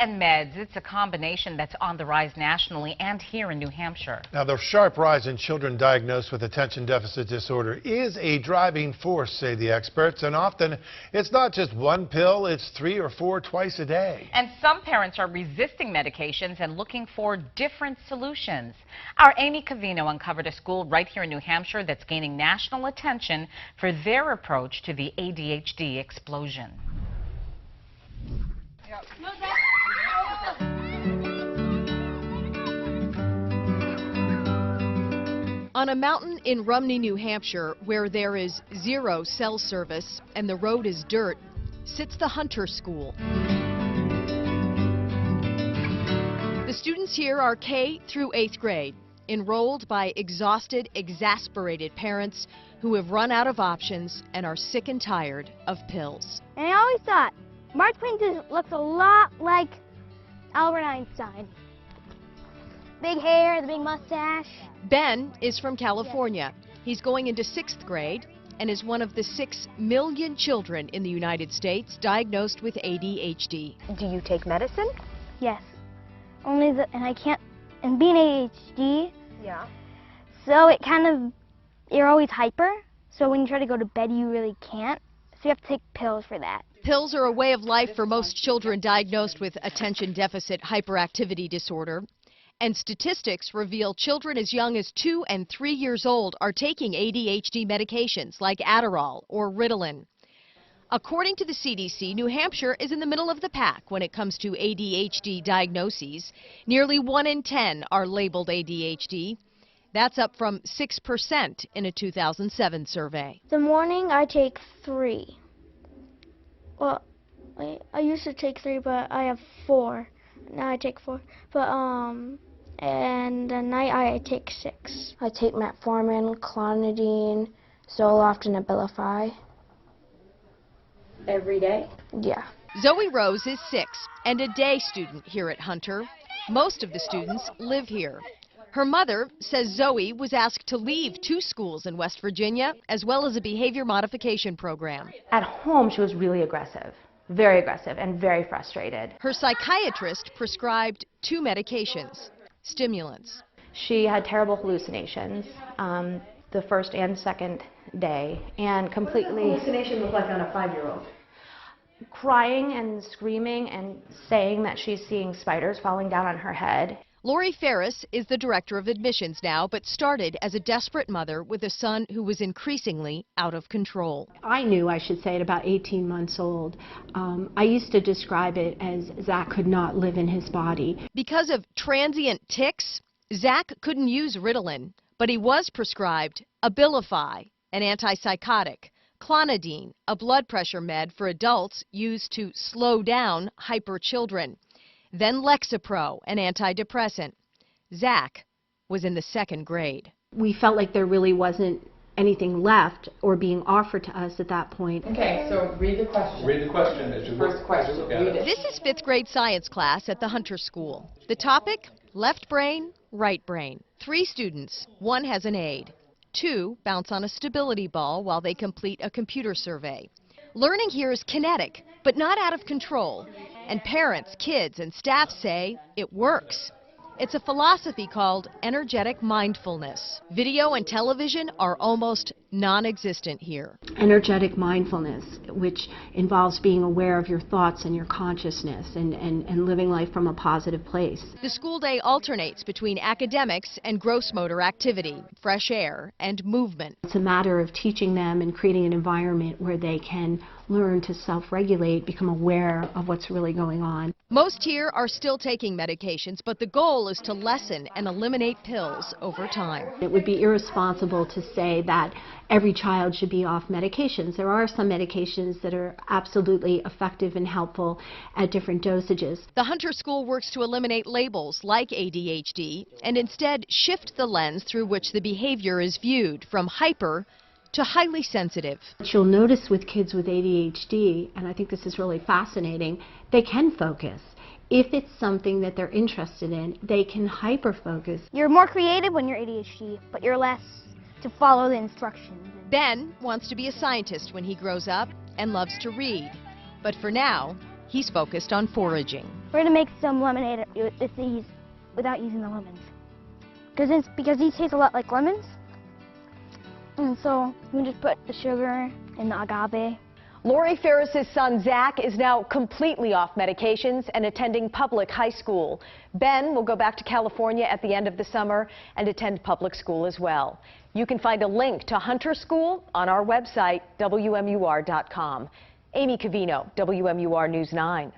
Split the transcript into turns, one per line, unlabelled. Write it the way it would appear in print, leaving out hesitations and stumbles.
and meds, it's a combination that's on the rise nationally and here in New Hampshire.
Now, the sharp rise in children diagnosed with attention deficit disorder is a driving force, say the experts, and often it's not just one pill, it's 3 or 4 twice a day.
And some parents are resisting medications and looking for different solutions. Our Amy Covino uncovered a school right here in New Hampshire that's gaining national attention for their approach to the ADHD explosion.
On a mountain in Rumney, New Hampshire, where there is 0 cell service and the road is dirt, sits the Hunter School. The students here are K through 8th grade, enrolled by exhausted, exasperated parents who have run out of options and are sick and tired of pills.
And I always thought Mark Twain just looks a lot like Albert Einstein. Big hair, the big mustache.
Ben is from California. He's going into 6th grade and is one of the 6 million children in the United States diagnosed with ADHD.
Do you take medicine?
Yes. And I can't, and being ADHD,
Yeah.
so it kind of, you're always hyper. So when you try to go to bed, you really can't. So you have to take pills for that.
Pills are a way of life for most children diagnosed with attention deficit hyperactivity disorder. And statistics reveal children as young as 2 and 3 years old are taking ADHD medications like Adderall or Ritalin. According to the CDC, New Hampshire is in the middle of the pack when it comes to ADHD diagnoses. Nearly 1 in 10 are labeled ADHD. That's up from 6% in a 2007 survey.
The morning I take 3. Well, I used to take 3, but I have 4. Now I take 4. But and the night I take 6.
I take metformin, clonidine, Zoloft, and Abilify.
Every day?
Yeah.
Zoe Rose is 6 and a day student here at Hunter. Most of the students live here. Her mother says Zoe was asked to leave 2 schools in West Virginia, as well as a behavior modification program.
At home, she was really aggressive, very aggressive, and very frustrated.
Her psychiatrist prescribed 2 medications, stimulants.
She had terrible hallucinations the first and second day, and completely...
Hallucination looked like on a 5-year-old.
Crying and screaming and saying that she's seeing spiders falling down on her head.
Lori Ferris is the director of admissions now, but started as a desperate mother with a son who was increasingly out of control.
I knew, I should say, at about 18 months old. I used to describe it as Zach could not live in his body.
Because of transient tics, Zach couldn't use Ritalin, but he was prescribed Abilify, an antipsychotic, clonidine, a blood pressure med for adults used to slow down hyper children. Then Lexapro, an antidepressant. Zach was in the 2nd grade.
We felt like there really wasn't anything left or being offered to us at that point.
Okay, so read the question.
Read the question as you look.
First question, read it.
This is 5th grade science class at the Hunter School. The topic, left brain, right brain. 3 students, 1 has an aid. 2 bounce on a stability ball while they complete a computer survey. Learning here is kinetic, but not out of control. And parents, kids, and staff say it works. It's a philosophy called energetic mindfulness. Video and television are almost non-existent here.
Energetic mindfulness, which involves being aware of your thoughts and your consciousness and living life from a positive place.
The school day alternates between academics and gross motor activity, fresh air, and movement.
It's a matter of teaching them and creating an environment where they can learn to self-regulate, become aware of what's really going on.
Most here are still taking medications, but the goal is to lessen and eliminate pills over time.
It would be irresponsible to say that every child should be off medications. There are some medications that are absolutely effective and helpful at different dosages.
The Hunter School works to eliminate labels like ADHD and instead shift the lens through which the behavior is viewed, from hyper to highly sensitive.
What you'll notice with kids with ADHD, and I think this is really fascinating, they can focus. If it's something that they're interested in, they can hyper-focus.
You're more creative when you're ADHD, but you're less to follow the instructions.
Ben wants to be a scientist when he grows up and loves to read. But for now, He's focused on foraging.
We're gonna make some lemonade with these without using the lemons. Because these taste a lot like lemons. And so we just put the sugar and the agave.
Lori Ferris's son, Zach, is now completely off medications and attending public high school. Ben will go back to California at the end of the summer and attend public school as well. You can find a link to Hunter School on our website, WMUR.com. Amy Covino, WMUR News 9.